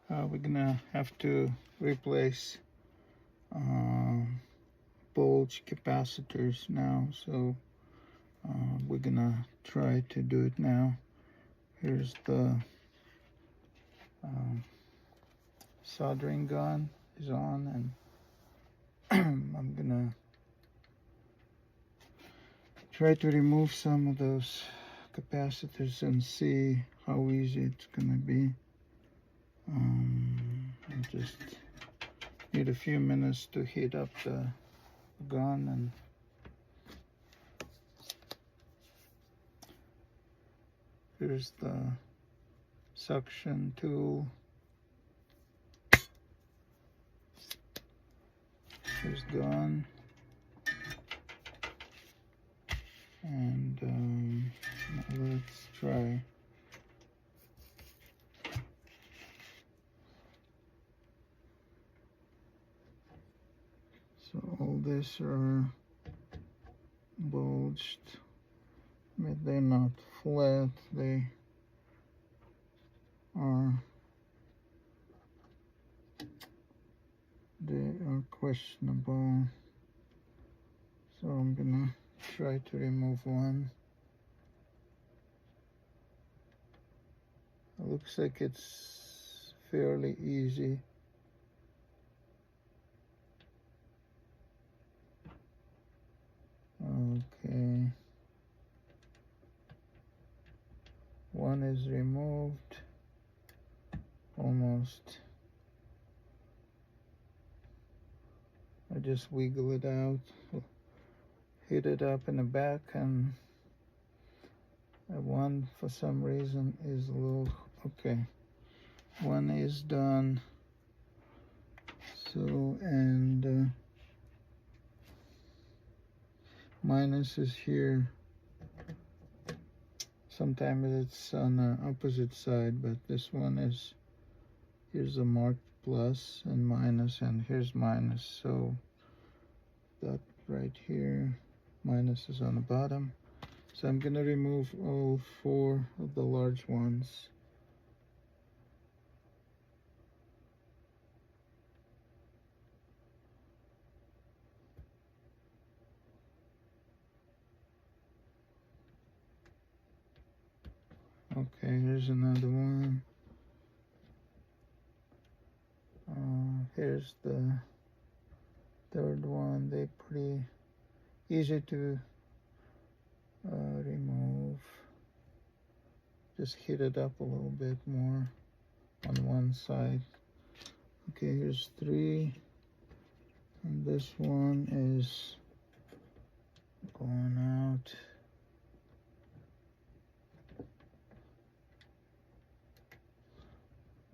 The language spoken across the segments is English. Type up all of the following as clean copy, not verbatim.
We're gonna have to replace bulge capacitors now, so we're gonna try to do it now. Here's the soldering gun is on, and I'm gonna try to remove some of those capacitors and see how easy it's gonna be. I just need a few minutes to heat up the gun, and here's the suction tool. Here's gun, and now let's try. So all these are bulged, but they're not flat. They are questionable. So I'm gonna try to remove one. It looks like it's fairly easy. Okay, one is removed, almost. I just wiggle it out, hit it up in the back, and one for some reason is a little, okay, one is done. So, and minus is here. Sometimes it's on the opposite side, but this one is, here's a marked plus and minus, and here's minus. So that right here, minus is on the bottom. So I'm gonna remove all 4 of the large ones. Okay, here's another one. Here's the 3rd one. They're pretty easy to remove. Just heat it up a little bit more on one side. Okay, here's 3, and this one is going out.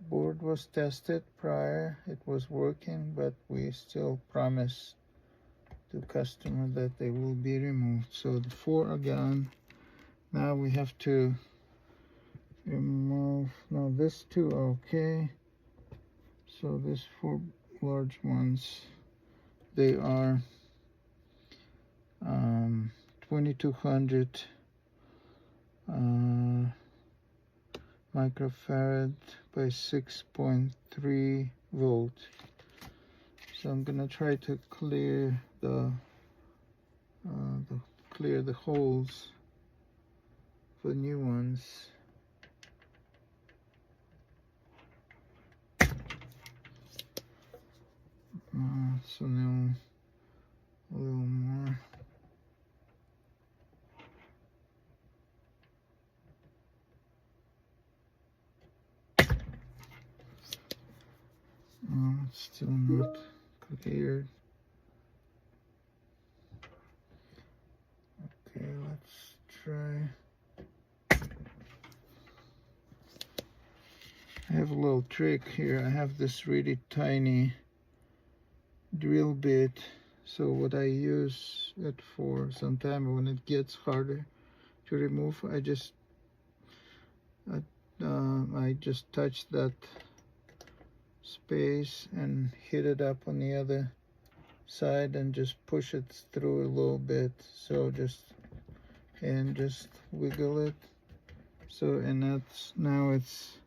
Board was tested prior, it was working, but we still promise to customer that they will be removed. So the 4 are gone. Now we have to remove, now this 2 are okay. So these 4 large ones, they are 2200 microfarad by 6.3 volt. So I'm gonna try to clear the holes for new ones. So now a little more. It's still not cleared. Okay, let's try. I have a little trick here. I have this really tiny drill bit. So what I use it for, sometimes when it gets harder to remove, I just touch that space and hit it up on the other side and just push it through a little bit. So just wiggle it. So, and that's, now it's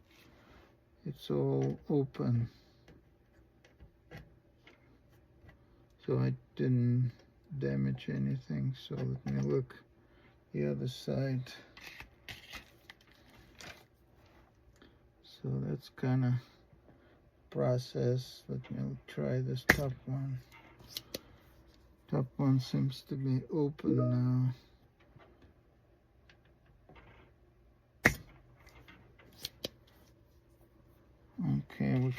it's all open, so I didn't damage anything. So let me look the other side. So that's kind of process. Let me try this top one. Top one seems to be open now. Okay, we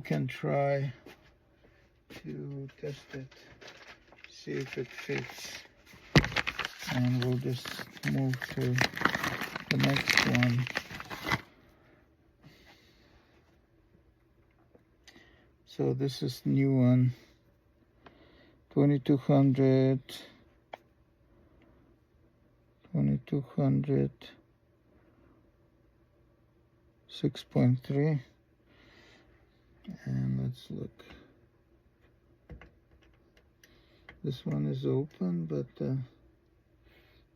can try to test it, see if it fits, and we'll just move to the next one. So this is new one, 2200, 6.3, and let's look. This one is open, but the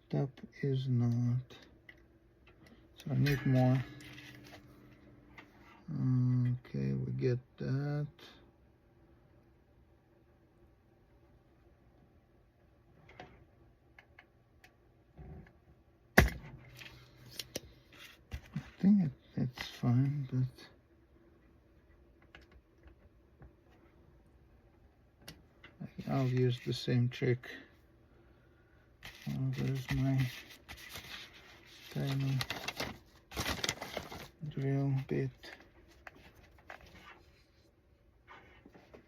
top is not. So I need more. Okay, we get that. I think it's fine, but I'll use the same trick. Oh, there's my tiny drill bit.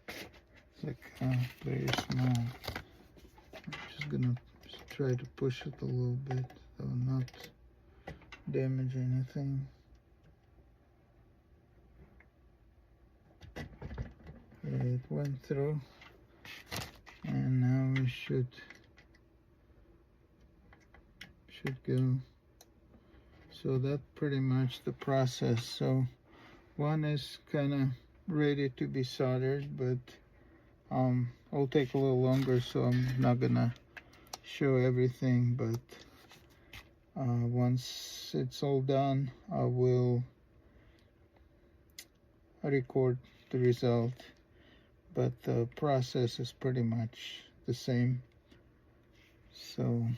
It's like very small. I'm just gonna try to push it a little bit, so not damage anything. It went through, and now we should go. So that's pretty much the process. So one is kind of ready to be soldered, but it'll take a little longer, so I'm not gonna show everything. But once it's all done, I will record the result. But the process is pretty much the same. So